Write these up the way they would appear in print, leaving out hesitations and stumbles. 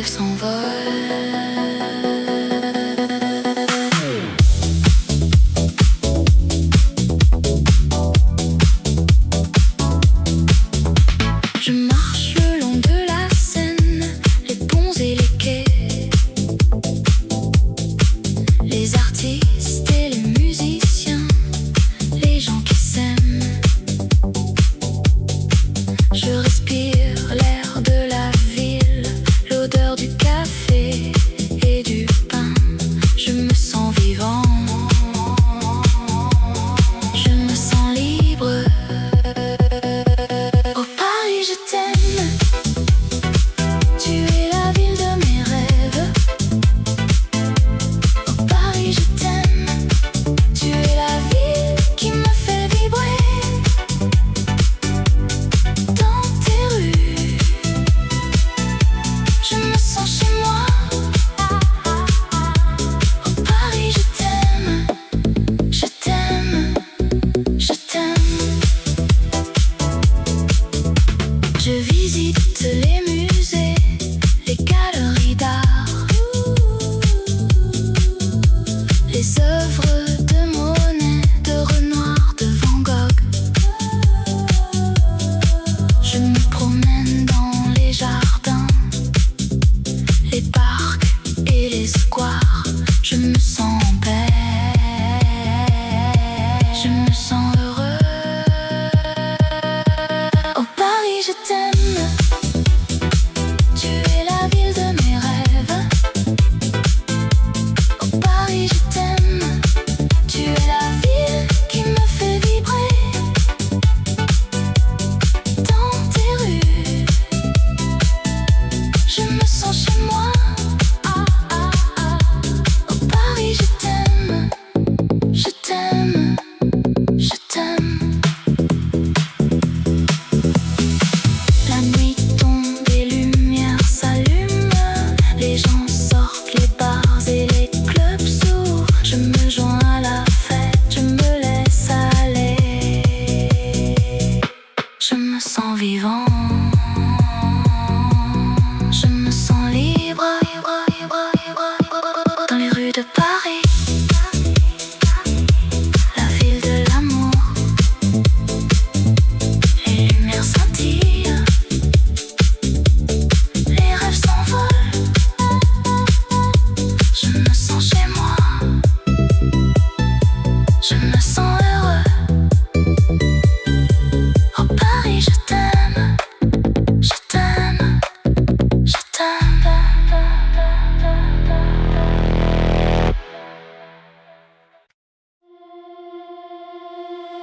rêves s'envolent.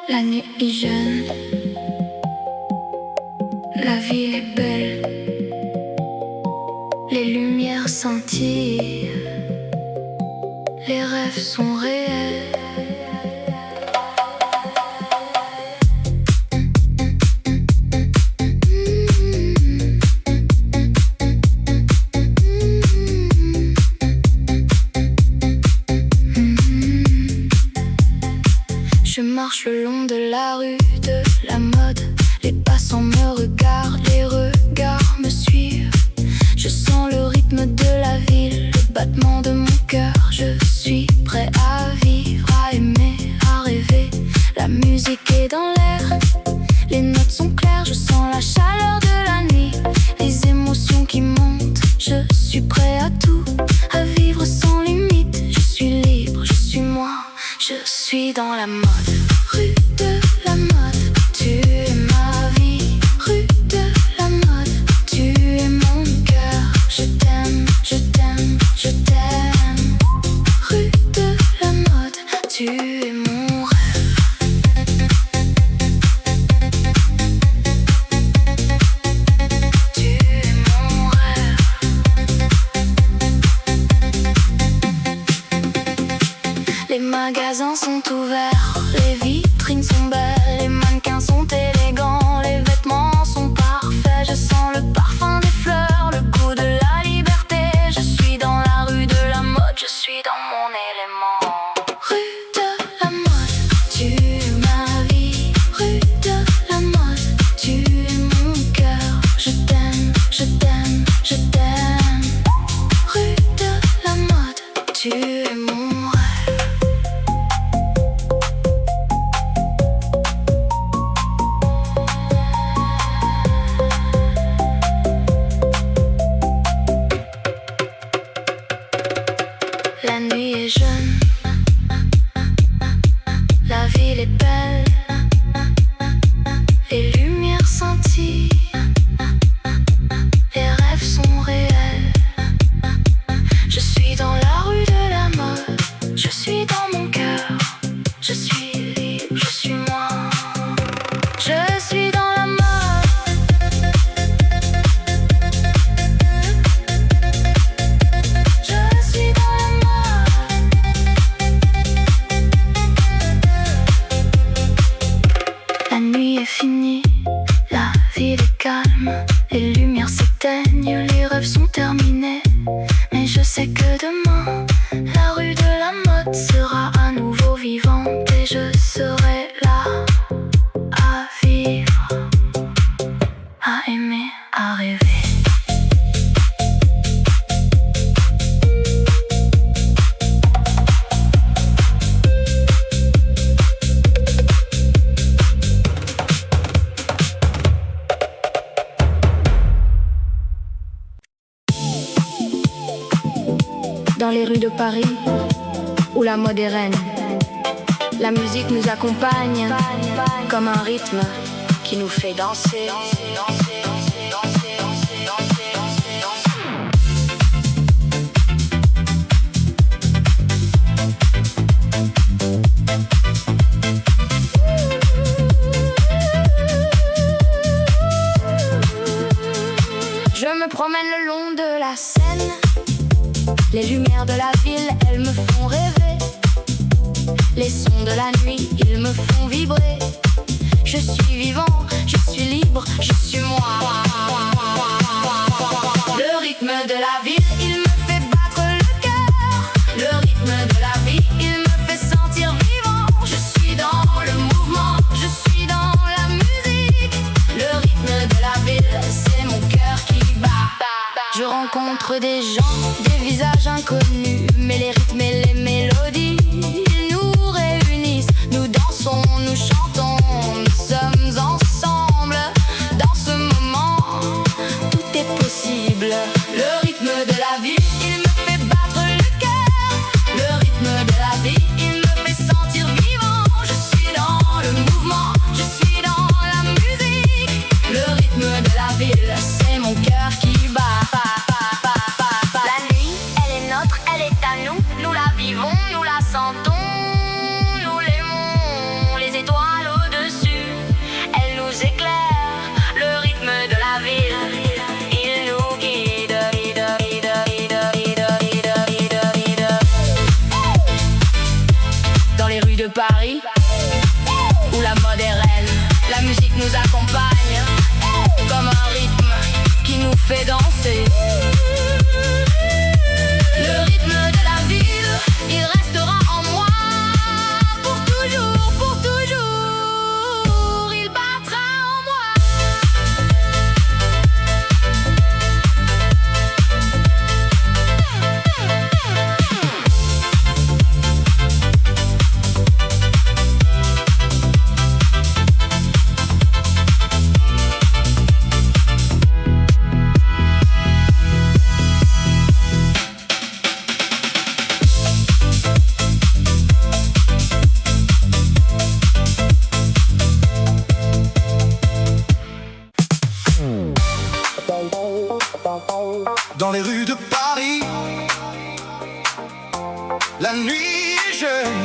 La nuit est jeune, la ville est belle, les lumières scintillent, les rêves sont réels. Je marche le long de la rue de la mode. Les passants me regardent, les regards me suivent. Je sens le rythme de la ville, le battement de mon cœur. Je suis prêt à vivre, à aimer, à rêver. La musique est dans l'air, les notes sont claires. Je sens la chaleur de la nuit, les émotions qui montent. Je suis prêt à tout, à vivre sans limite. Je suis libre, je suis moi, je suis dans la mode. Rue de la mode, tu es ma vie. Rue de la mode, tu es mon cœur. Je t'aime, je t'aime, je t'aime. Rue de la mode, tu es mon rêve. Tu es mon rêve. Les magasins sont ouverts, les vitrines sont belles, les mannequins sont élégants, les vêtements sont parfaits. Je sens le parfum des fleurs, le goût de la liberté. Je suis dans la rue de la mode, je suis dans mon élément. Rue de la mode, tu es ma vie. Rue de la mode, tu es mon cœur. Je t'aime, je t'aime, je t'aime. calme, les lumières s'éteignent, les rêves sont terminés. Mais je sais que demain, la rue de la mode sera à nouveau vivante et je serai là à vivre, à aimer, à rêver. Dans les rues de Paris, où la mode est reine, la musique nous accompagne comme un rythme qui nous fait danser. Je me promène le long de la Seine. Les lumières de la ville, elles me font rêver. Les sons de la nuit, ils me font vibrer. Je suis vivant, je suis libre, je suis moi. Le rythme de la ville, il me fait battre le cœur. Le rythme de la vie, il me fait sentir vivant. Je suis dans le mouvement, je suis dans la musique. Le rythme de la ville, c'est mon cœur qui bat. Je rencontre des gens, des visages inconnus, mais les rythmes et les mélodies, ils nous réunissent. Nous dansons, nous chantons, nous sommes ensemble. Dans ce moment, tout est possible. Le rythme de la vie, il me fait battre le cœur. Le rythme de la vie, il me fait sentir vivant. Je suis dans le mouvement, je suis dans la musique. Le rythme de la ville, c'est mon cœur qui bat. Nous la vivons, nous la sentons, nous l'aimons, les étoiles au-dessus, elles nous éclairent, le rythme de la ville, il nous guide. Dans les rues de Paris, où la mode est reine, la musique nous accompagne, comme un rythme qui nous fait danser. Le rythme de la ville, il restera en moi pour toujours, il battra en moi. Dans les rues de Paris, la nuit est jeune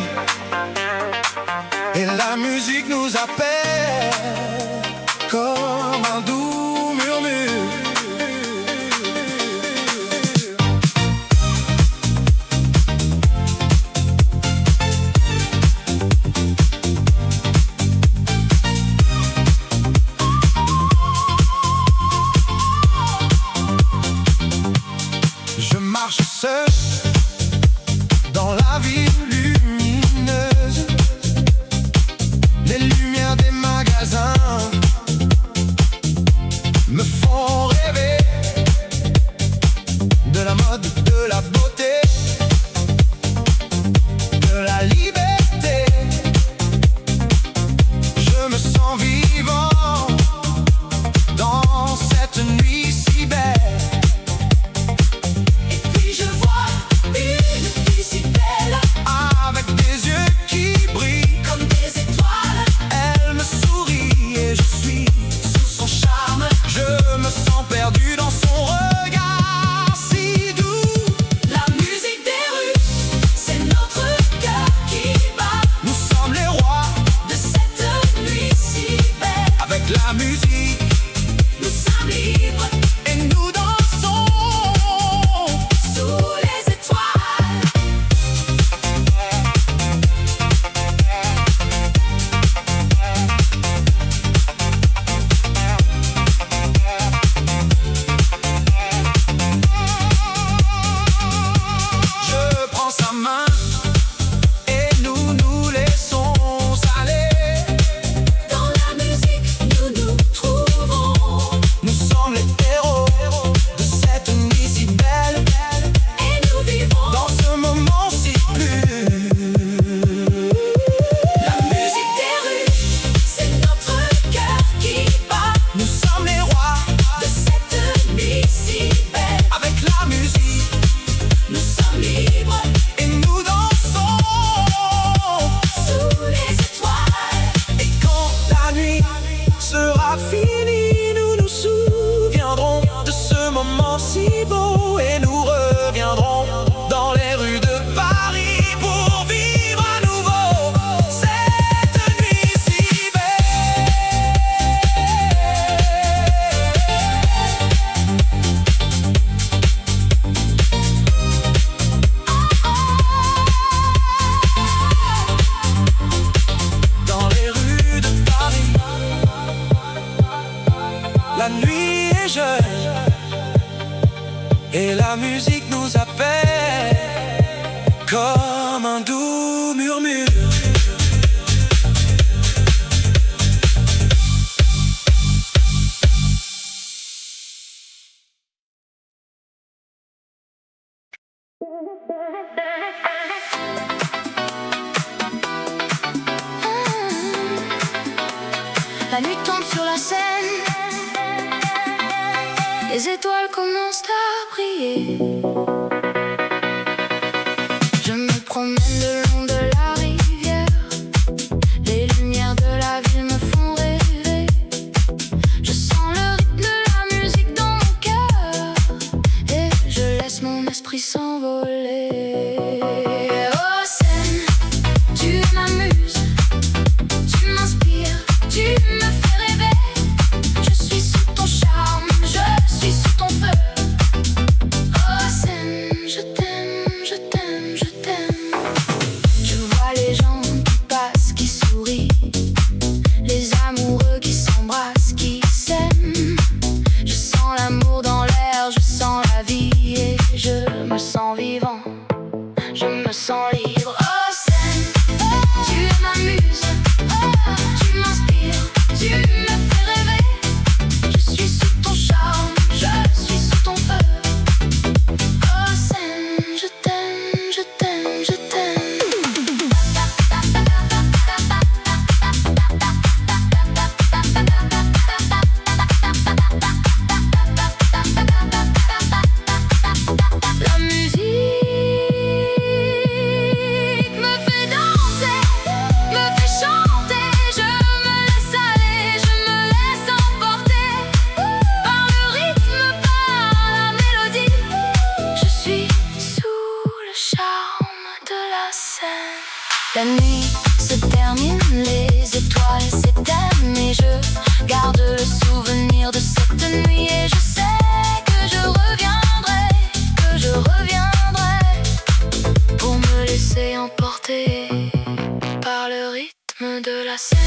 et la musique nous appelle comme un doux murmure. Je marche seul dans la ville lumineuse. Les lumières des magasins me font rêver de la mode, de la beauté, de la liberté. Je me sens vivant dans cette nuit si belle. Avec des yeux qui brillent comme des étoiles, elle me sourit et je suis sous son charme. Je me sens perdu dans son regard si doux. La musique des rues, c'est notre cœur qui bat. Nous sommes les rois de cette nuit si belle. Avec la musique, nous sommes libres et nous dansons sous les étoiles. moment si beau et nous reviendrons dans les rues de Paris pour vivre à nouveau cette nuit si belle. Dans les rues de Paris, la nuit est jeune et la musique nous appelle comme un doux murmure. La nuit tombe sur la Seine, les étoiles commencent à briller. Je me promène le long de la rivière, les lumières de la ville me font rêver. Je sens le rythme de la musique dans mon cœur et je laisse mon esprit s'envoler. Oh Seine, tu m'amuses, tu m'inspires, tu me fais rêver. Je suis sous ton charme, je suis sous ton feu. Oh Seine, je t'aime, je t'aime, je t'aime. Je vois les gens qui passent, qui sourient, les amoureux qui s'embrassent, qui s'aiment. Je sens l'amour dans l'air, je sens la vie et je me sens vivant, je me sens libre. Oh Seine, tu m'amuses, tu m'inspires, tu me fais rêver. Je suis sous ton charme, je suis sous ton feu. Oh Seine, je t'aime, je t'aime, je t'aime. La musique me fait danser, me fait chanter. Je me laisse aller, je me laisse emporter par le rythme, par la mélodie. Je suis sous le charme de la Seine. La nuit se termine, les étoiles s'éteignent et je garde le souvenir de cette nuit. Et je sais que je reviendrai, pour me laisser emporter par le rythme de la Seine.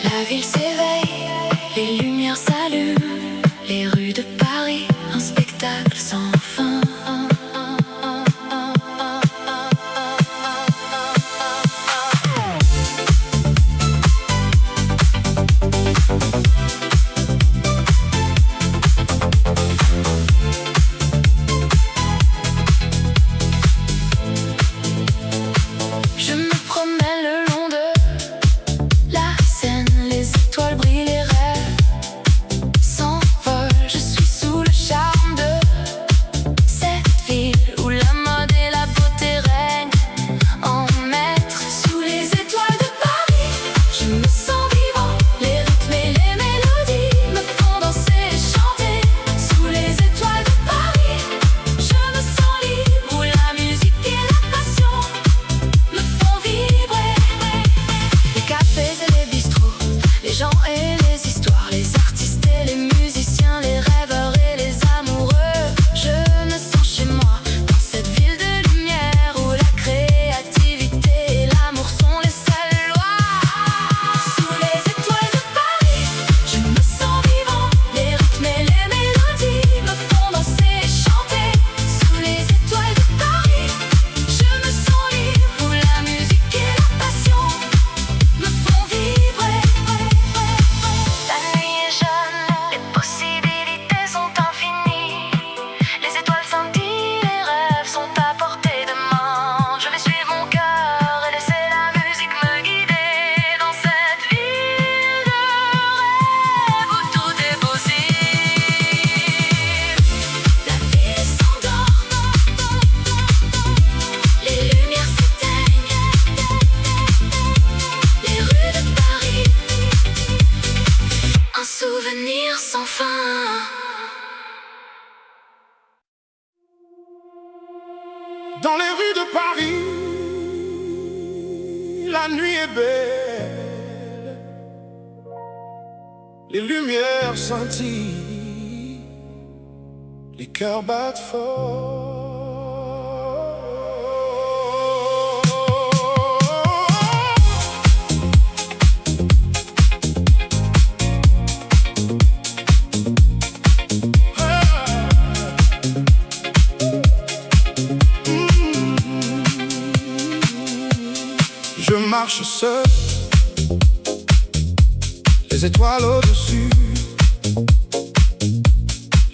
La ville s'éveille, les lumières s'allument, les rues de Paris, un spectacle sans fin. Je me promène le long de la Seine, les étoiles brillent, les rêves s'envolent. Je suis sous le charme de cette ville où la mode et la beauté règnent en maître. Sous les étoiles de Paris, je me sens vivant. Les rythmes et les mélodies me font danser et chanter. Sous les étoiles de Paris, je me sens libre, où la musique et la passion me font vibrer. Les cafés et les bistrots, les gens et les histoires, les artistes et les musiciens, les rêveurs et les amoureux. Je me sens chez moi, dans cette ville de lumière où la créativité et l'amour sont les seules lois. Sous les étoiles de Paris, je me sens vivant. Les rythmes et les mélodies me font danser et chanter. Sous les étoiles de Paris, je me sens libre, où la musique et la passion me font vibrer. l'avenir sans fin. Dans les rues de Paris, la nuit est belle, les lumières scintillent, les cœurs battent fort. Je marche seul, les étoiles au-dessus,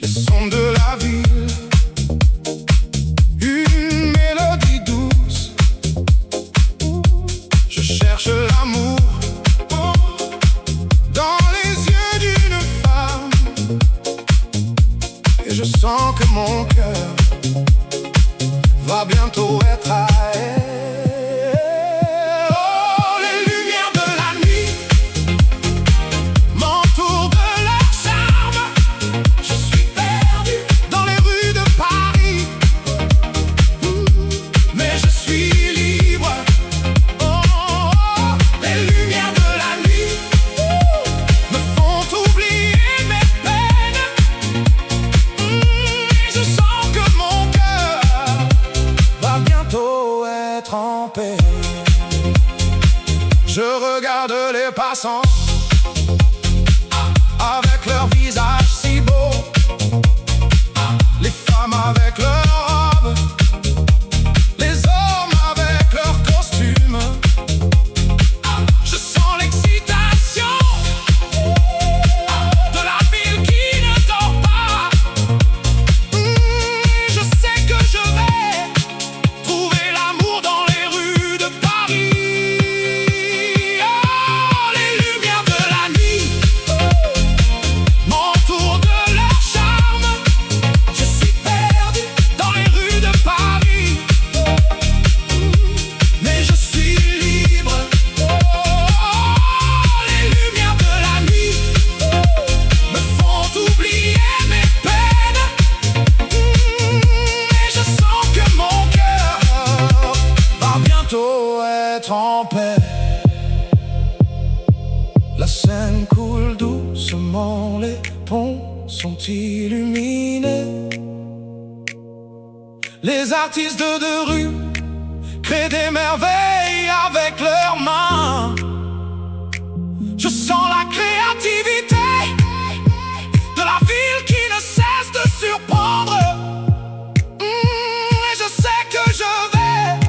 les sons de la ville, une mélodie douce. Je cherche l'amour dans les yeux d'une femme, et je sens que mon cœur va bientôt être à elle. Je regarde les passants avec leur visage si beau, les femmes avec leurs robes, les hommes avec leurs costumes. Je sens l'excitation de la ville qui ne dort pas. Je sais que je vais trouver l'amour dans les rues de Paris. Être en paix. La Seine coule doucement, les ponts sont illuminés. Les artistes de rue créent des merveilles avec leurs mains. Je sens la créativité de la ville qui ne cesse de surprendre. Et je sais que je vais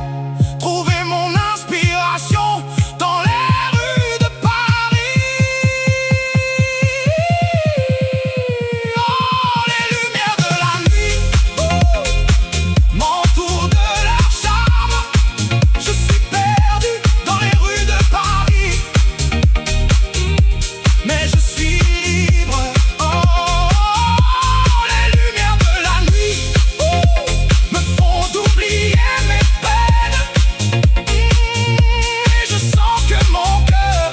trouver mon inspiration dans les rues de Paris. Oh, les lumières de la nuit m'entourent de leur charme. Je suis perdu dans les rues de Paris, mais je suis libre. Oh, les lumières de la nuit me font oublier mes peines. Et je sens que mon cœur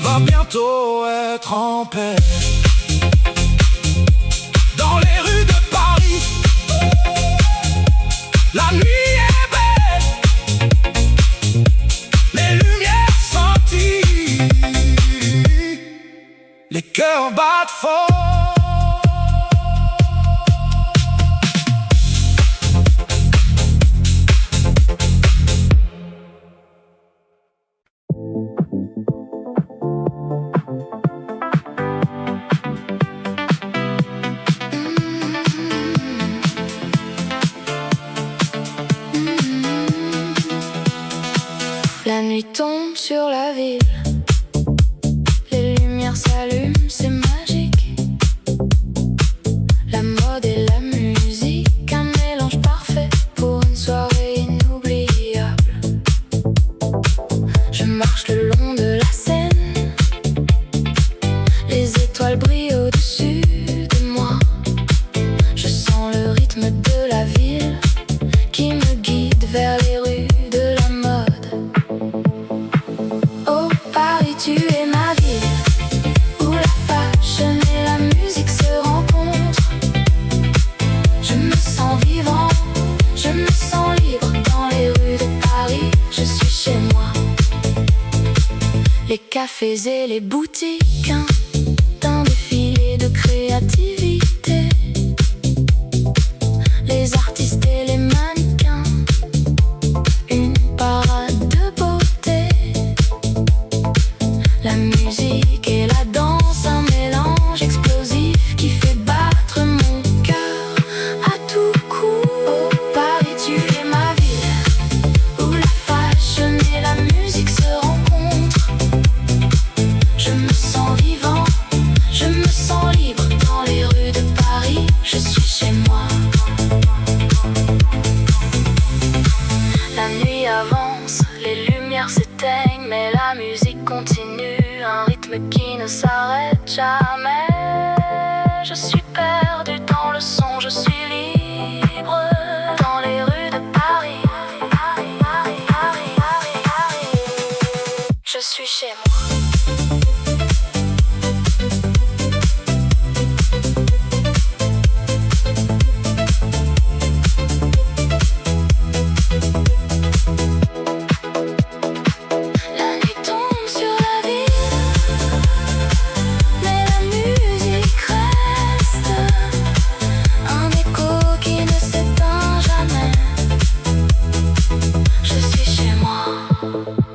va bientôt être en paix. Dans les rues de Paris, la nuit est belle, les lumières scintillent, les cœurs battent fort. La nuit tombe sur la ville, les lumières s'allument, c'est magique. La mode et la musique, un mélange parfait pour une soirée inoubliable. Je marche le long de la Seine, les étoiles brillent au-dessus de moi. Je sens le rythme de la ville qui me guide vers les rues de la mode. Oh, cafés et les boutiques, d'un défilé de créativité. Les artistes et les mannequins, une parade de beauté. La musique et la danse, un mélange explosif qui fait battre mon cœur à tout coup. Oh Paris, tu es ma ville, où la fashion et la musique se rencontrent. Je me sens vivant, je me sens libre dans les rues de Paris. Je suis chez moi. La nuit avance, les lumières s'éteignent, mais la musique continue, un rythme qui ne s'arrête jamais. Je suis perdu dans le son, je suis libre dans les rues de Paris. Je suis chez moi. La nuit tombe sur la ville, mais la musique reste, un écho qui ne s'éteint jamais. Je suis chez moi,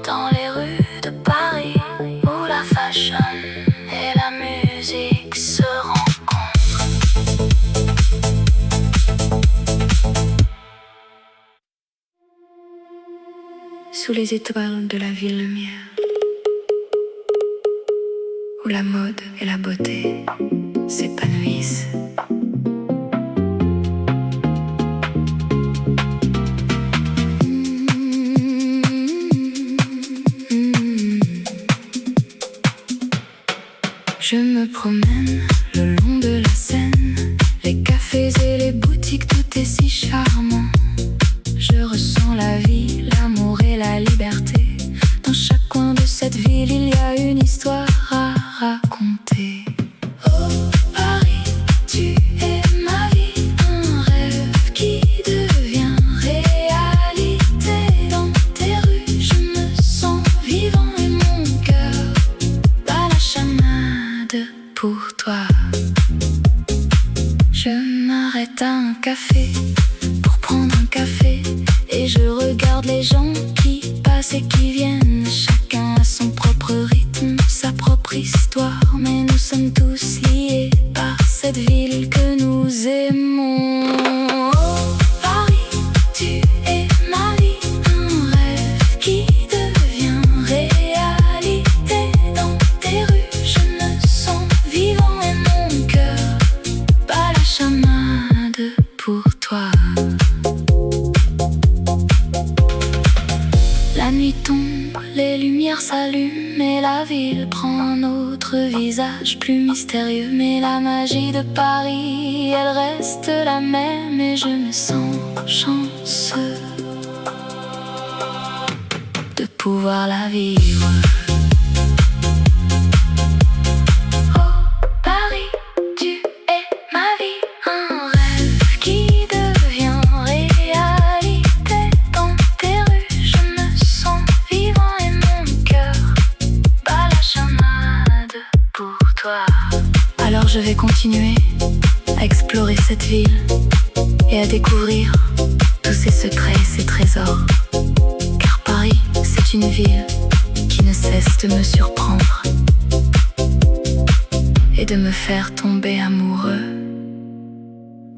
dans les rues de Paris, où la fashion et la musique se rencontrent. Sous les étoiles de la ville lumière, où la mode et la beauté s'épanouissent. Je me promène le long de la Seine, les cafés et les boutiques, tout est si charmant. Je ressens la vie, l'amour et la liberté. Dans chaque coin de cette ville, il y a une histoire à raconter. Oh Paris, tu es ma vie, un rêve qui devient réalité. Dans tes rues, je me sens vivant et mon cœur bat la chamade pour toi. Je m'arrête à un café pour prendre un café, et je regarde les gens qui passent et qui viennent. Chacun a son propre rythme, sa propre histoire, mais nous sommes tous liés par cette ville que nous aimons. Oh Paris, tu es ma vie, un rêve qui devient réalité. Dans tes rues, je me sens vivant et mon cœur bat la chamade pour toi. La nuit tombe, les lumières s'allument et la ville prend un autre visage plus mystérieux. Mais la magie de Paris, elle reste la même et je me sens chanceux de pouvoir la vivre. Oh Paris, tu es ma vie, un rêve qui devient réalité. Dans tes rues, je me sens vivant et mon cœur bat la chamade pour toi. Alors je vais continuer à explorer cette ville et à découvrir tous ses secrets et ses trésors. Car Paris, c'est une ville qui ne cesse de me surprendre et de me faire tomber amoureux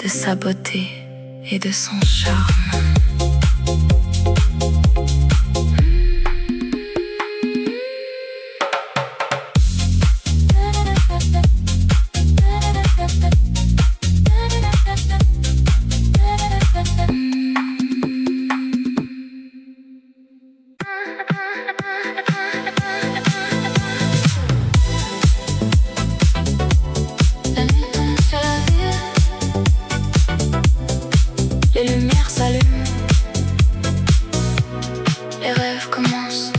de sa beauté et de son charme. La nuit tombe sur la ville, les lumières s'allument, les rêves commencent.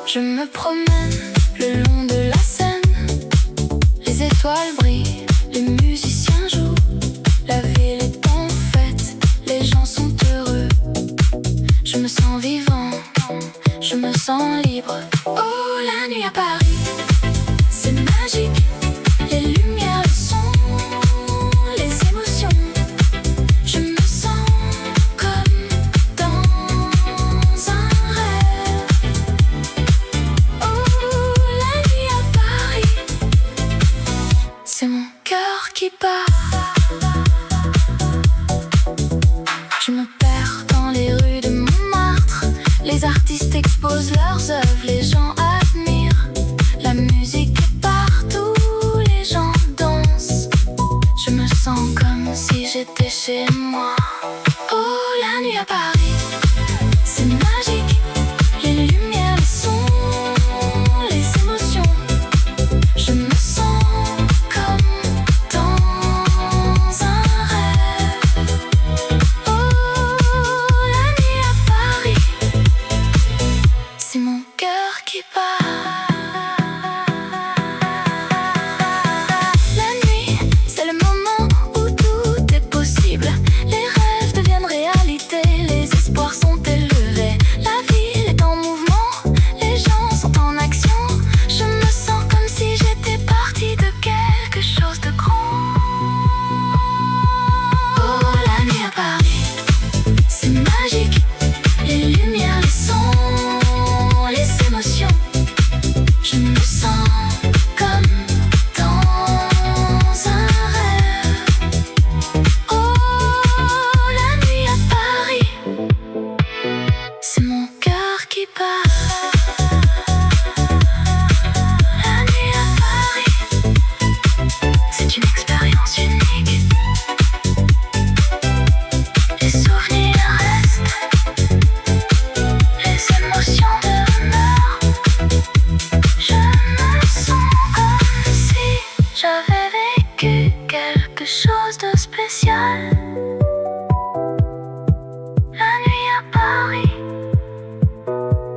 Je me promène le long de la Seine, les étoiles brillent, les musiciens jouent, la ville est en fête, les gens sont heureux. Je me sens vivant, je me sens libre. Oh, la nuit à Paris, c'est magique. Les lumières, le son, les émotions. Je me sens comme dans un rêve. Oh, la nuit à Paris, c'est mon cœur qui bat. Je me perds dans les rues de Montmartre. Les artistes exposent leurs œuvres, les gens admirent. La musique est partout, les gens dansent. Je me sens comme si j'étais chez moi. Oh, la nuit à Paris, c'est magique. Les lumières, les sons, les émotions. Je me sens comme dans un rêve. Oh, la nuit à Paris, c'est mon cœur qui bat. La nuit, c'est le moment où tout est possible. Les rêves deviennent réalité, les espoirs sont élevés. La ville est en mouvement, les gens sont en action. Je me sens comme si j'étais partie de quelque chose de grand. Oh, la nuit à Paris, c'est magique. Les lumières, les sons, les émotions. Je me sens comme dans un rêve. Oh, la nuit à Paris, c'est mon cœur qui bat. La nuit à Paris, c'est une expérience unique. Les souvenirs restent, les émotions demeurent. Je me sens comme si j'avais vécu quelque chose de spécial. La nuit à Paris,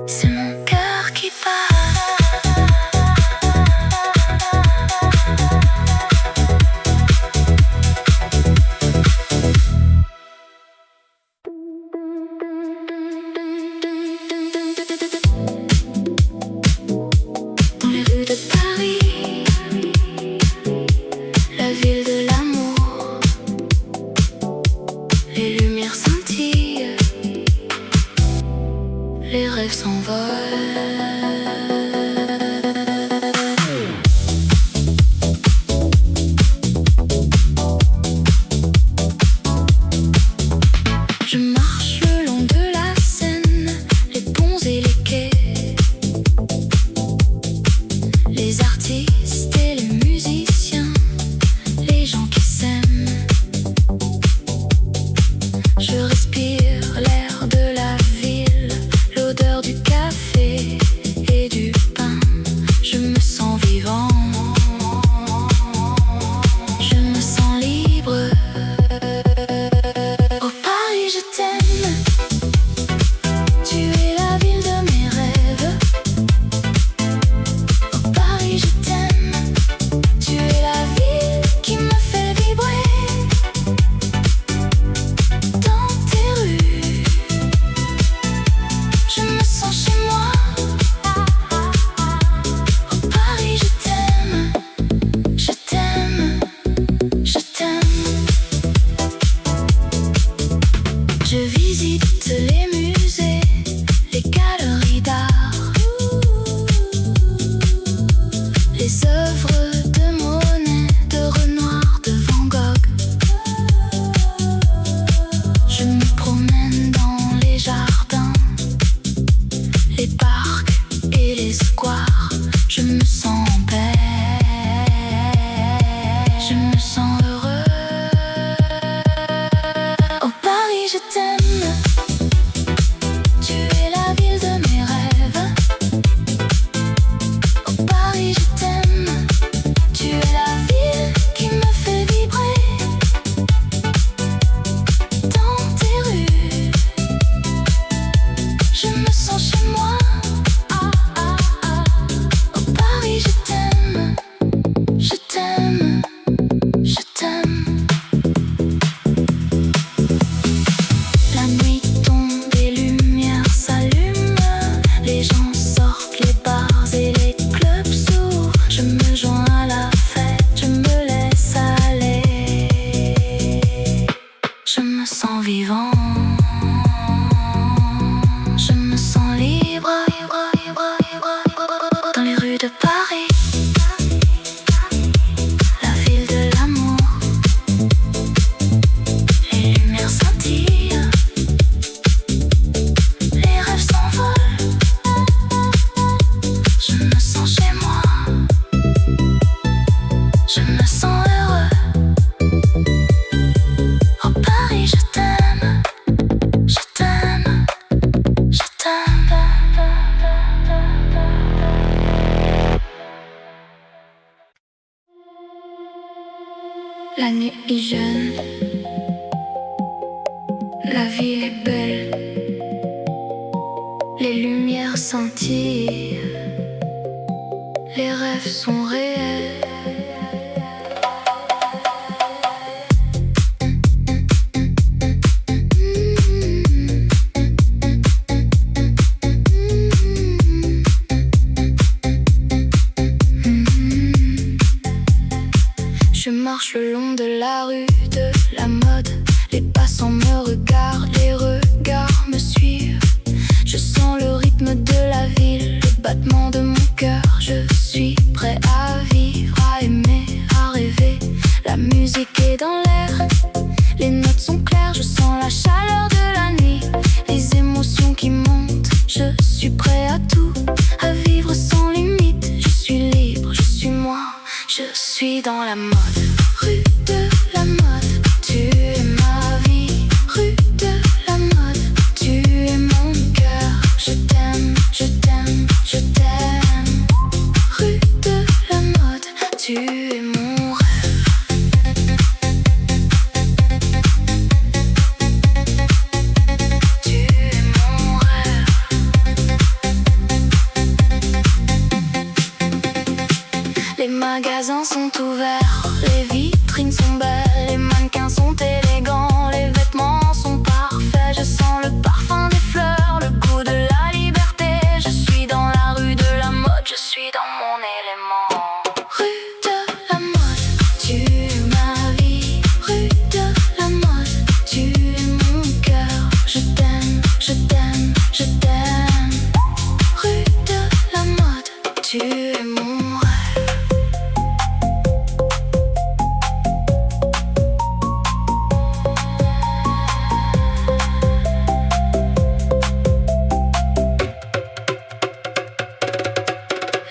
c'est mon cœur qui bat. Dans les rues de Paris, la ville de l'amour, les lumières scintillent, les rêves s'envolent. Je marche le long de la Seine, les ponts et les quais. Les artistes et les musiciens, les gens qui s'aiment. Je respire l'air de la ville, l'odeur du café et du pain. Je me sens vivant, je me sens libre. Oh Paris, je t'aime. Tu es la ville de mes rêves. Oh Paris, je t'aime. Tu es la ville qui me fait vibrer. Dans tes rues, je me sens chez moi. Oh Paris, je t'aime. Je t'aime. Je t'aime. Je visite les musées, les galeries d'art, les œuvres de Monet, de Renoir, de Van Gogh. Je me promène dans les jardins, les parcs et les squares. Je me sens en paix, je me sens heureux. Oh Paris, je t'aime. Tu es la ville de mes rêves. Oh Paris, je t'aime. Tu es la ville qui me fait vibrer. Dans tes rues, je me sens chez moi. Oh Paris, La nuit est jeune, la ville est belle, les lumières scintillent, les rêves sont réels. Je marche le long de la rue de la mode. Les passants me regardent, les regards me suivent. Je sens le rythme de la ville, le battement de mon cœur. Je suis prêt à vivre, à aimer, à rêver. La musique est dans l'air, les notes sont claires. Je sens la chaleur de la nuit, les émotions qui montent. Je suis prêt à tout, à vivre sans limite. Je suis libre, je suis moi, je suis dans la mode. Rue de la mode, tu es ma vie. Rue de la mode, tu es mon cœur. Je t'aime, je t'aime, je t'aime. Rue de la mode, tu es mon rêve. Tu es mon rêve. Les magasins sont ouverts, les vitrines sont belles, les mannequins sont élégants, les vêtements sont parfaits. Je sens le parfum des fleurs, le goût de la liberté. Je suis dans la rue de la mode, je suis dans mon élément. Rue de la mode, tu es ma vie. Rue de la mode, tu es mon cœur. Je t'aime, je t'aime, je t'aime. Rue de la mode, tu es mon rêve.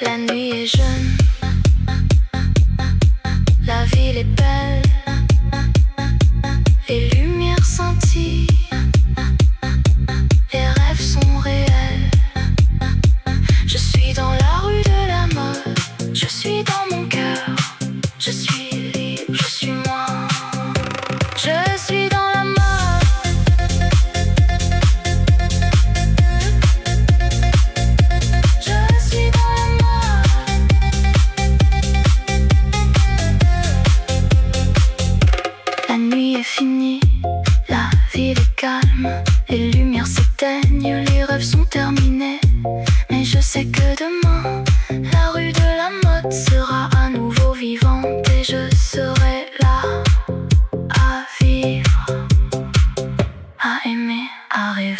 La nuit est jeune, la ville est belle, les lumières scintillent, les rêves sont réels. Je suis dans la rue de la mode, je suis dans mon cœur. Je suis libre, je suis moi, je suis dans la mode. Je suis dans la mode. La nuit est finie, la ville est calme, les lumières s'éteignent, les rêves sont terminés. Mais je sais que demain, la rue de la mode sera à nouveau vivante et je serai là à vivre, à aimer, à rêver.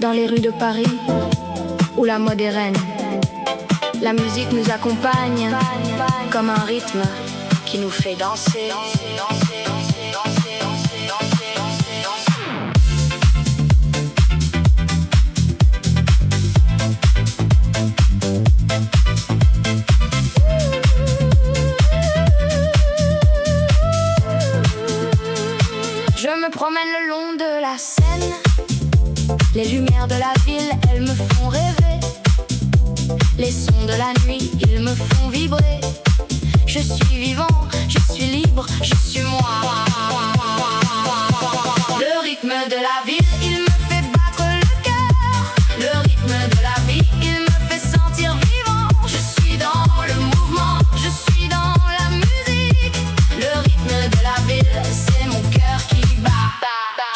Dans les rues de Paris, où la mode est reine, la musique nous accompagne comme un rythme qui nous fait danser. Je me promène le long de la Seine. Les lumières de la ville, elles me font rêver. Les sons de la nuit, ils me font vibrer. Je suis vivant, je suis libre, je suis moi. Le rythme de la ville, il me fait battre le cœur. Le rythme de la vie, il me fait sentir vivant. Je suis dans le mouvement, je suis dans la musique. Le rythme de la ville, c'est mon cœur qui bat.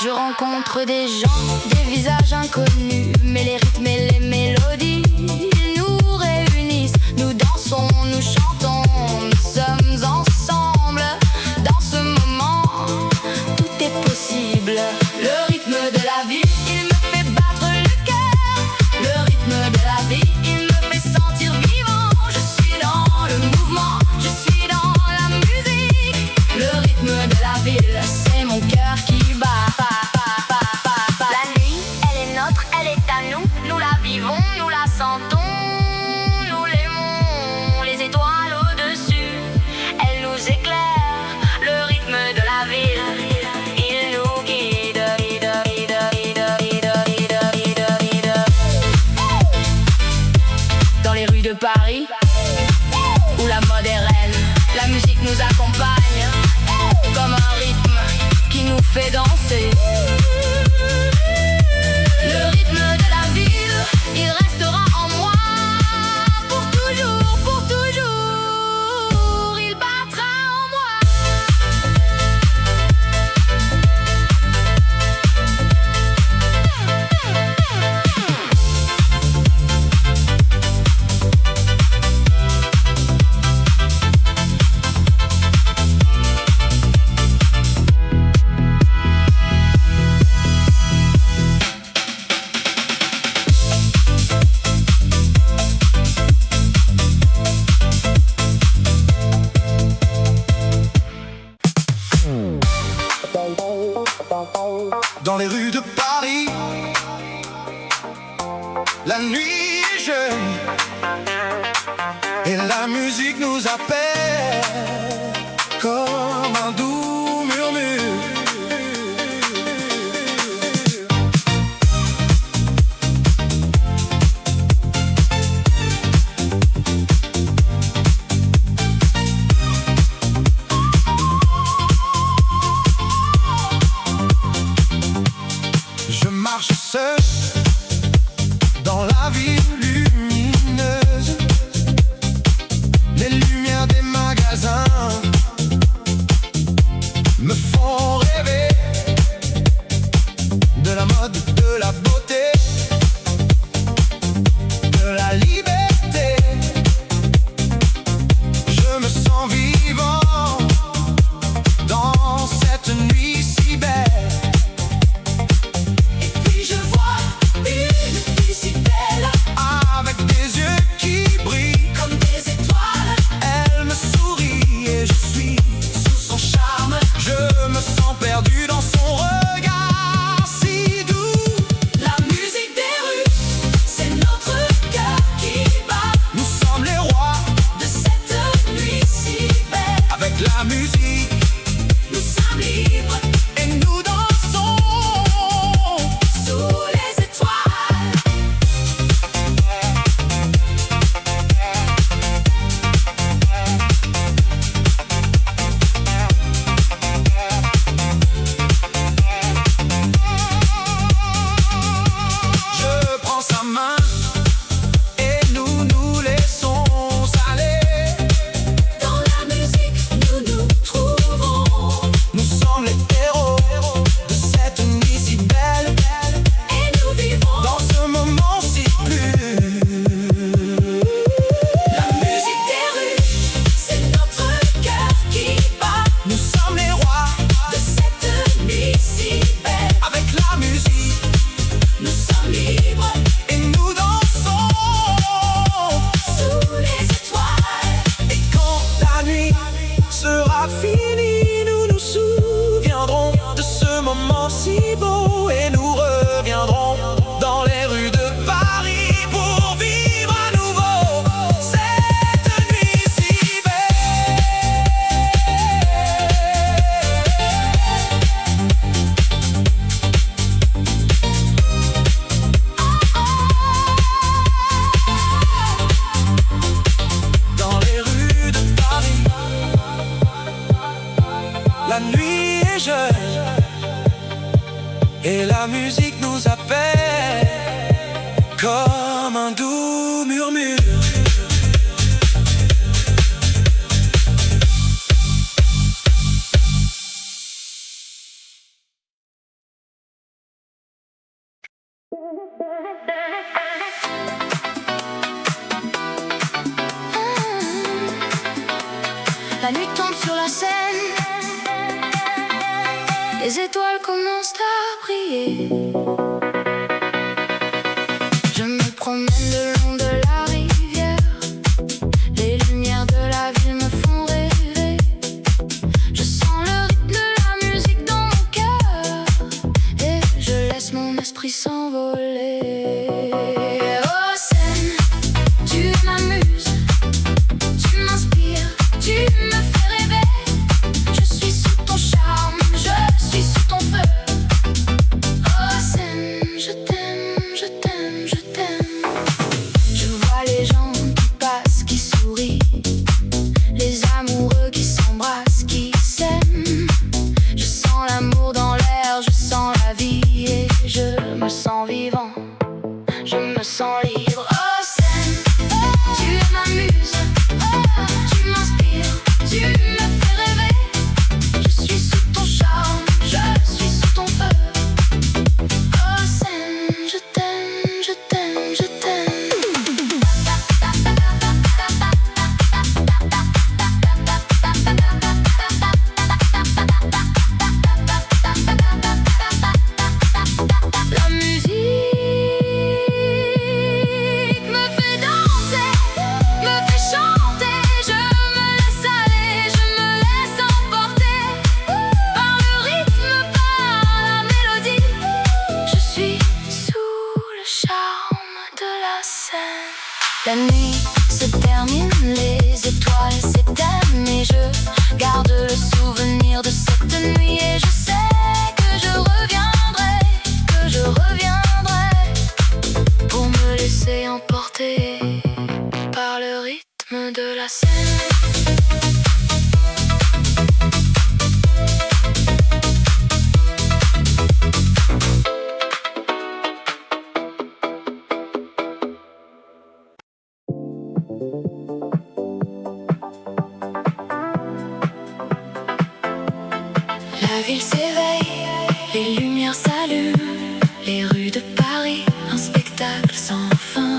Je rencontre des gens, des visages inconnus, mais les rythmes et les mélodies, ils nous réunissent. Nous dansons, nous chantons, nous sommes ensemble. Dans ce moment, tout est possible. Le rythme de la vie, il me fait battre le cœur. Le rythme de la vie, il me fait sentir vivant. Je suis dans le mouvement, je suis dans la musique. Le rythme de la ville, c'est mon cœur qui bat. La nuit, elle est nôtre, elle est à nous. Nous la vivons, nous la sentons, nous l'aimons. Les étoiles Paris, où la mode est reine. La musique nous accompagne, comme un rythme qui nous fait danser. Le rythme de la ville, il restera en moi pour toujours, pour toujours. Il battra en moi. Dans les rues de Paris, la nuit est jeune et la musique nous appelle comme un doux murmure. Je marche seul dans la ville lumineuse. Les lumières des magasins me font rêver de la mode, de la beauté, de la liberté. Je me sens vivant dans cette nuit si belle. Je vois une fille si belle, Avec des yeux qui brillent comme des étoiles. Elle me sourit et je suis Sous son charme, Je me sens perdu dans son regard si doux. la musique des rues, c'est notre cœur qui bat. Nous sommes les rois De cette nuit si belle, avec la musique nous sommes libres et nous dansons. sous les étoiles. Je prends sa main et nous nous laissons aller. Dans la musique, nous nous trouvons Nous sommes les héros de cette nuit si belle. et nous vivons. Dans ce moment si plus. La musique des rues, c'est notre cœur qui bat. Nous sommes les rois De cette nuit si belle, avec la musique nous sommes libres et nous dansons. sous les étoiles. Et quand la nuit sera finie, nous nous souviendrons de ce moment si beau et nous reviendrons dans les rues de Paris pour vivre à nouveau cette nuit si belle. Dans les rues de Paris, la nuit est jeune et la musique nous appelle comme un doux murmure. La nuit tombe sur la Seine, les étoiles commencent à briller. Je me promène le long de la rivière, les lumières de la ville me font rêver. Je sens le rythme de la musique dans mon cœur et je laisse mon esprit s'envoler. Oh Seine, tu m'amuses, tu m'inspires, tu me fais rêver. Je suis sous ton charme, je suis sous ton feu. Oh Seine, je t'aime, je t'aime, je t'aime. Je vois les gens qui passent sens libre. Oh scène, tu es ma muse, tu m'inspires, tu me fais rêver. Je suis sous ton charme, je suis sous ton feu. Oh scène, je t'aime, je t'aime, je t'aime. La musique me fait danser, me fait chanter. Je me laisse aller, je me laisse emporter par le rythme, par la mélodie. Je suis sous le charme de la scène. La nuit se termine, les étoiles s'éteignent et je garde le souvenir de cette nuit. Et je sais que je reviendrai, pour me laisser emporter par le rythme de la scène. La ville s'éveille, les lumières s'allument, les rues de Paris, un spectacle sans fin.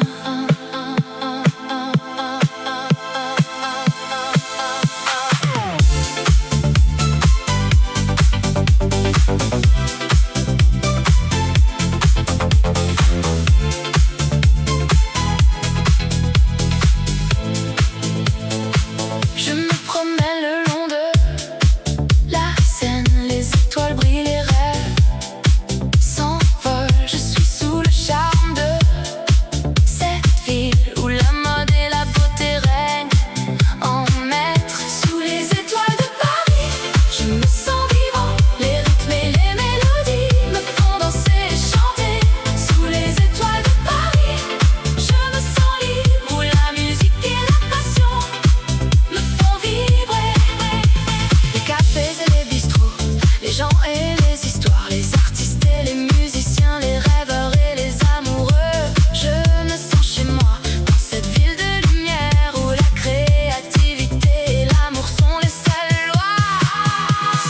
Je me promène le long de la Seine, les étoiles brillent, les rêves s'envolent. Je suis sous le charme de cette ville où la mode et la beauté règnent en maître. Sous les étoiles de Paris, je me sens vivant. Les rythmes et les mélodies me font danser et chanter. Sous les étoiles de Paris, je me sens libre, où la musique et la passion me font vibrer. Les cafés et les bistrots, les gens et les histoires, les artistes et les musiciens, les rêveurs et les amoureux. Je me sens chez moi, dans cette ville de lumière où la créativité et l'amour sont les seules lois.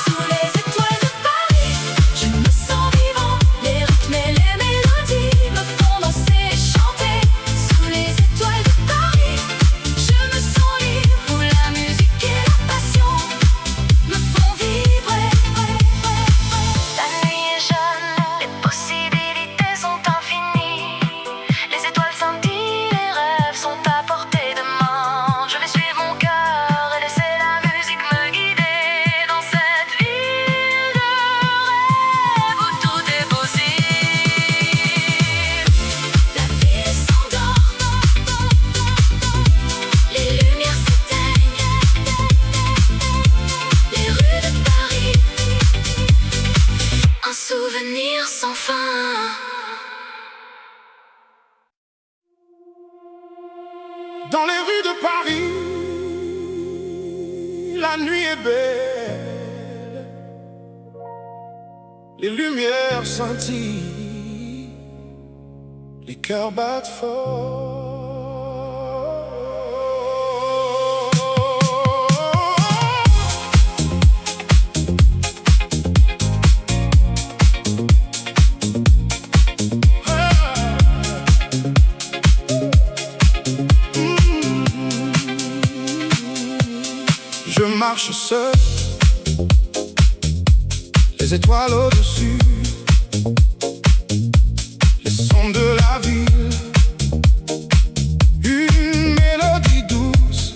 Sous les étoiles de Paris, je me sens vivant. Les rythmes et les mélodies me font danser et chanter. Sous les étoiles de Paris, je me sens libre, où la musique et la passion me font vibrer. La nuit est jeune, les possibilités sont infinies. Les étoiles scintillent, les rêves sont à portée de main. Je vais suivre mon cœur et laisser la musique me guider dans cette ville de rêve où tout est possible. La ville s'endort, les lumières s'éteignent, les rues de Paris, un souvenir sans fin. Dans les rues de Paris, la nuit est belle. Les lumières scintillent, les cœurs battent fort. Je marche seul, les étoiles au-dessus, les sons de la ville, une mélodie douce.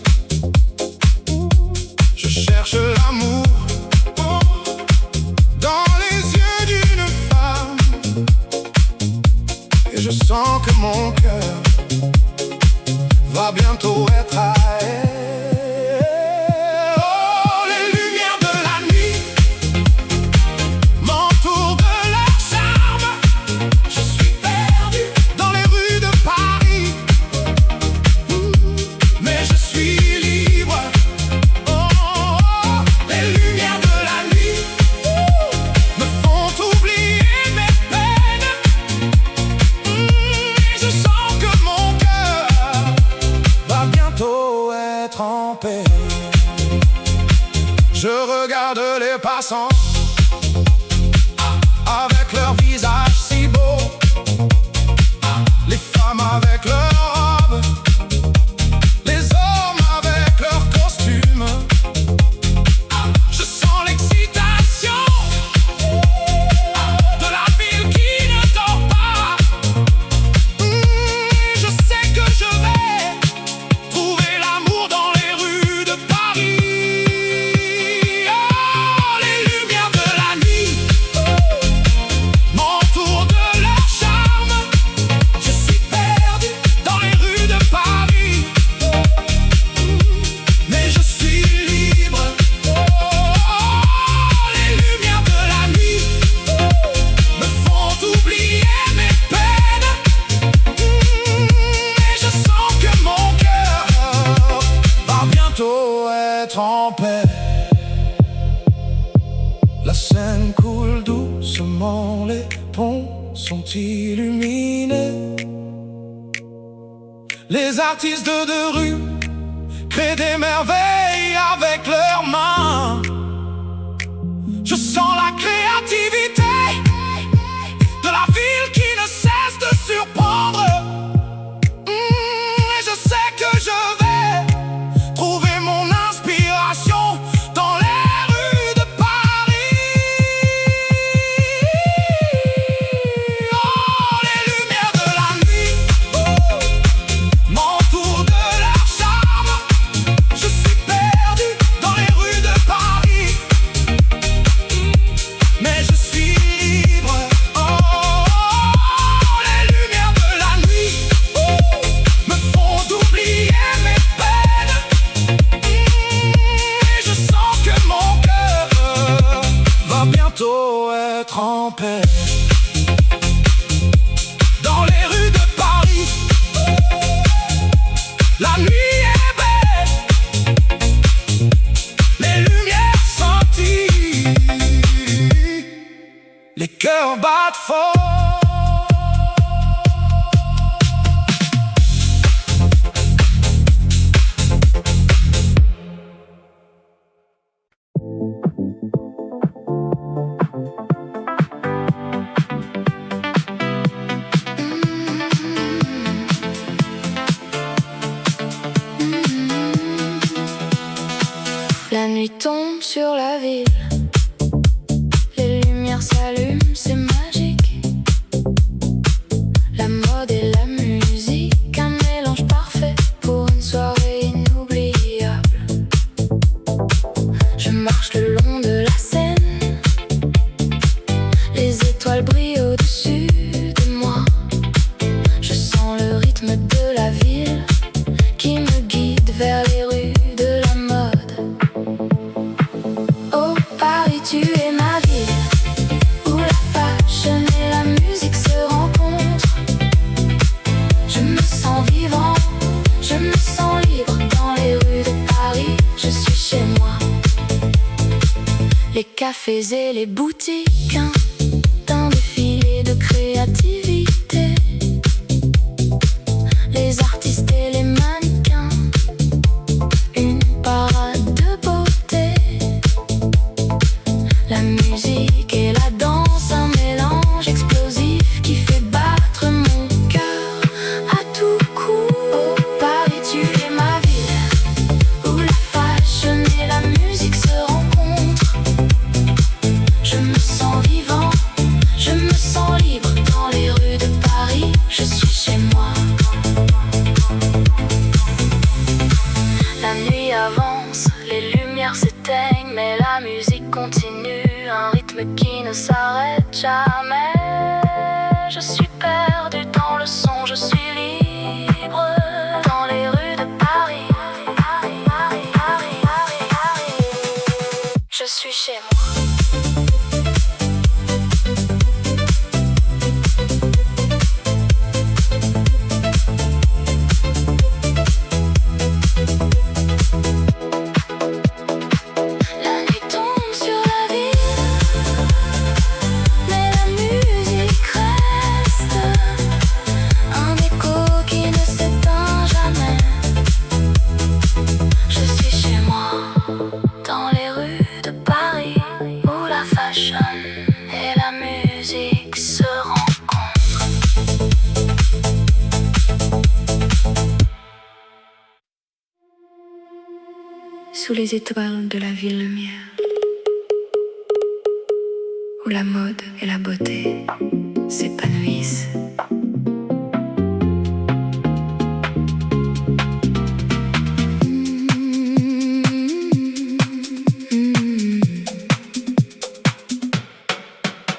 Je cherche l'amour dans les yeux d'une femme, et je sens que mon cœur va bientôt être à elle. Je sens que passants, avec leur visage si beau, les femmes avec leurs robes, les hommes avec leurs costumes. Je sens l'excitation de la ville qui ne dort pas. Je sais que je vais trouver l'amour dans les rues de Paris. Oh, les lumières de la nuit m'entourent de leur charme. Je suis perdu dans les rues de Paris, mais je suis libre. Oh, les lumières de la nuit me font oublier mes peines, et je sens que mon cœur va bientôt être en paix. La Seine coule doucement, les ponts sont illuminés. Les artistes de rue créent des merveilles avec leurs mains. Je sens la créativité de la ville qui ne cesse de surprendre. Et je sais que je vais trouver mon inspiration dans les rues de Paris. Oh, les lumières de la nuit m'entourent de leur charme. Je suis perdu dans les rues de Paris, mais je suis libre. Oh, les lumières de la nuit me font oublier mes peines, et je sens que mon cœur va bientôt être en paix. Dans les rues de Paris, la nuit est belle, les lumières scintillent, les cœurs battent fort. La nuit tombe sur la ville, les lumières s'allument, c'est magique. La mode et la musique, un mélange parfait pour une soirée inoubliable. Je marche le long de la Seine, les étoiles brillent au-dessus de moi. Je sens le rythme de la ville qui me guide vers les rues de la mode. Oh Paris, tu es ma ville, où la fashion et la musique se rencontrent. Je me sens vivant, je me sens libre dans les rues de Paris. Je suis chez moi. Les cafés et les boutiques, un défilé de créativité. Les artistes et les mannequins, une parade de beauté. La musique et la danse, un mélange explosif qui fait battre mon cœur à tout coup. Oh Paris, tu es ma ville, où la fashion et la musique se rencontrent. Je me sens vivant, je me sens libre dans les rues de Paris. Je suis chez moi. La nuit avance, les lumières s'éteignent, mais la musique continue, un rythme qui ne s'arrête jamais. Je suis perdu dans le son, je suis libre dans les rues de Paris. Je suis chez moi. La nuit tombe sur la ville, mais la musique sous les étoiles de la ville lumière, où la mode et la beauté s'épanouissent.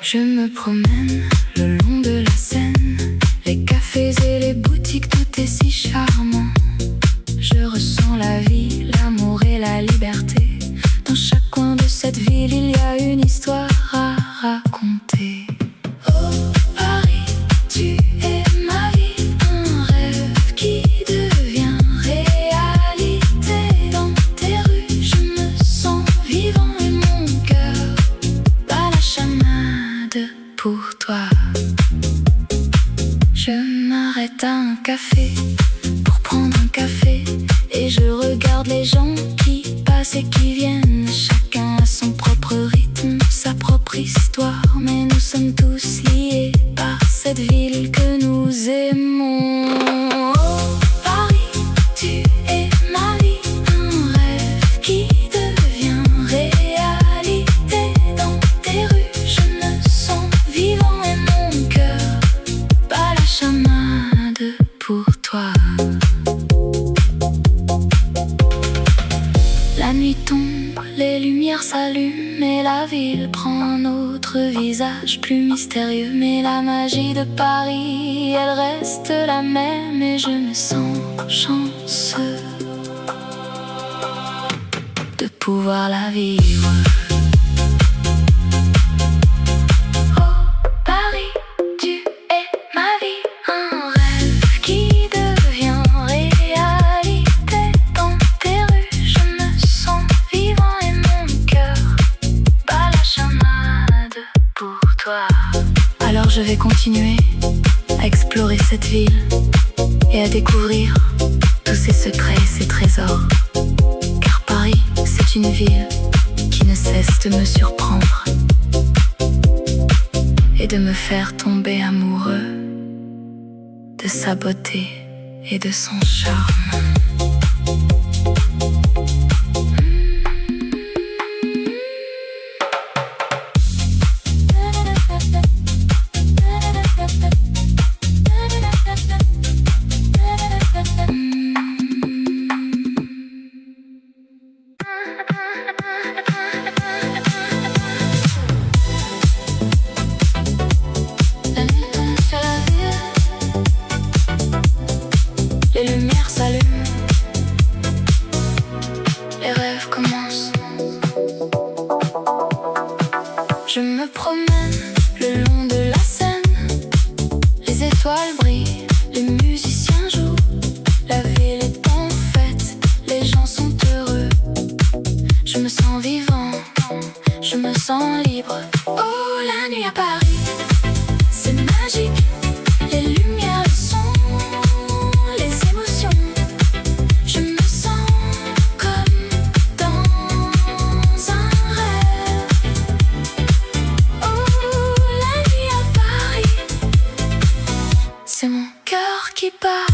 Je me promène le long de la Seine, les cafés et les boutiques, tout est si charmant. Je ressens la vie, l'amour et la liberté. Dans chaque coin de cette ville, il y a une histoire à raconter. Oh Paris, tu es ma vie, un rêve qui devient réalité. Dans tes rues, je me sens vivant et mon cœur bat la chamade pour toi. Je m'arrête à un café pour prendre un café et je regarde les gens qui passent et qui viennent. Chacun a son propre rythme, sa propre histoire, mais nous sommes tous liés par cette ville que nous aimons. Oh Paris, tu es ma vie, un rêve qui devient réalité. Dans tes rues, je me sens vivant et mon cœur bat la chamade pour toi. La nuit tombe, les lumières s'allument et la ville prend un autre visage plus mystérieux. Mais la magie de Paris, elle reste la même et je me sens chanceux de pouvoir la vivre. Oh Paris, tu es ma vie, un rêve qui devient réalité. Dans tes rues, je me sens vivant et mon cœur bat la chamade pour toi. Alors je vais continuer à explorer cette ville et à découvrir tous ses secrets et ses trésors. Car Paris, c'est une ville qui ne cesse de me surprendre et de me faire tomber amoureux de sa beauté et de son charme. Les lumières s'allument, les rêves commencent. Je me promène le long de la Seine, les étoiles brillent, les musiciens jouent. La ville est en fête, les gens sont heureux. Je me sens vivant, je me sens libre. Oh, la nuit à Paris, c'est magique. Les lumières, le son, les émotions. Je me sens comme dans un rêve. Oh, la nuit à Paris, c'est mon cœur qui bat.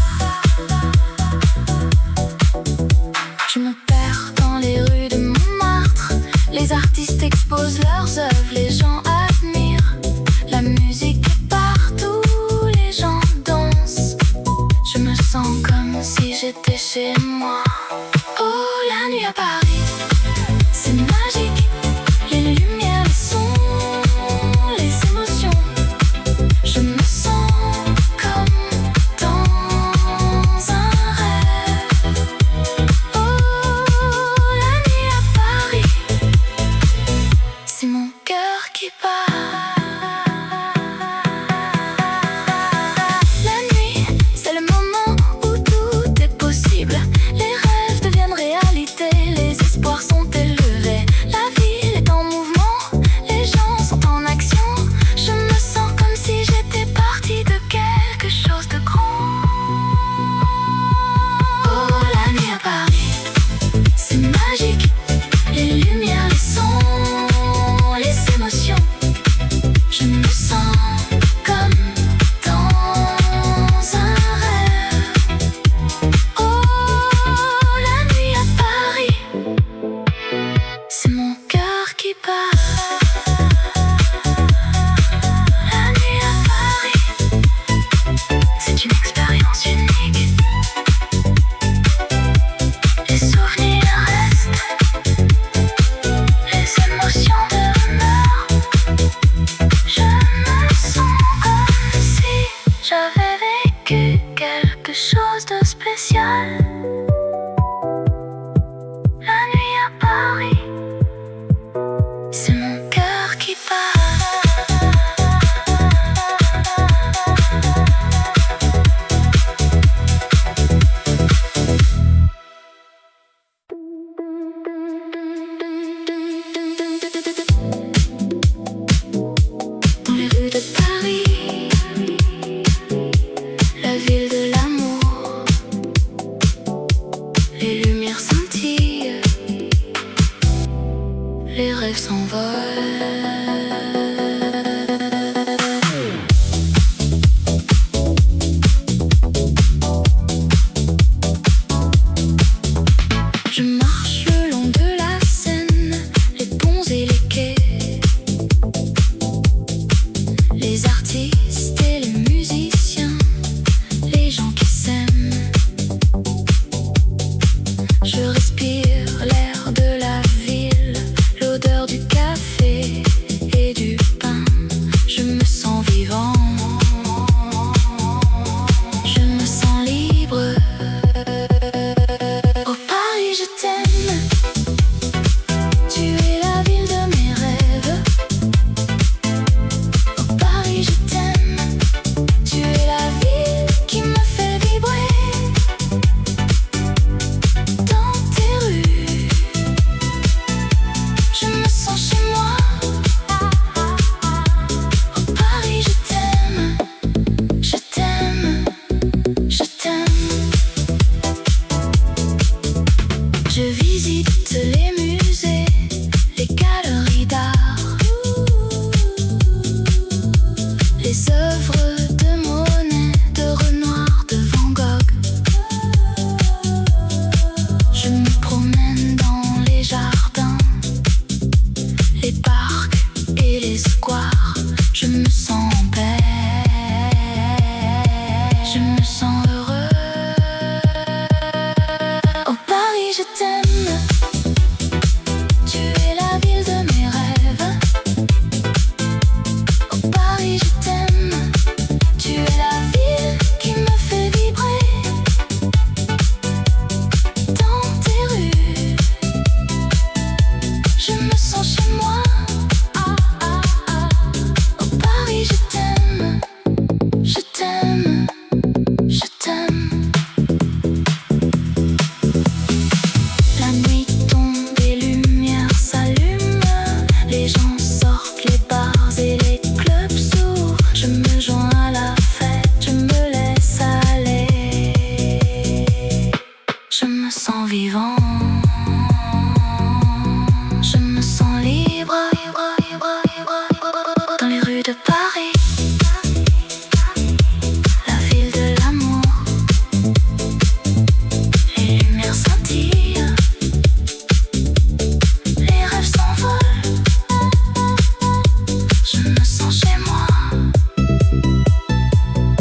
Je me perds dans les rues de Montmartre. Les artistes exposent leurs œuvres, les gens admirent. La musique est partout, les gens dansent. Je me sens comme si j'étais chez moi. Oh, la nuit à Paris, c'est magique. Les lumières, le son, les émotions. Je me sens comme dans un rêve. Oh, la nuit à Paris, c'est mon cœur qui bat. La nuit, c'est le moment où tout est possible. Les rêves deviennent réalité, les chose de spécial. La nuit à Paris, c'est mon cœur qui bat. Dans les rues de Paris, la ville de l'amour, les lumières scintillent, les rêves s'envolent.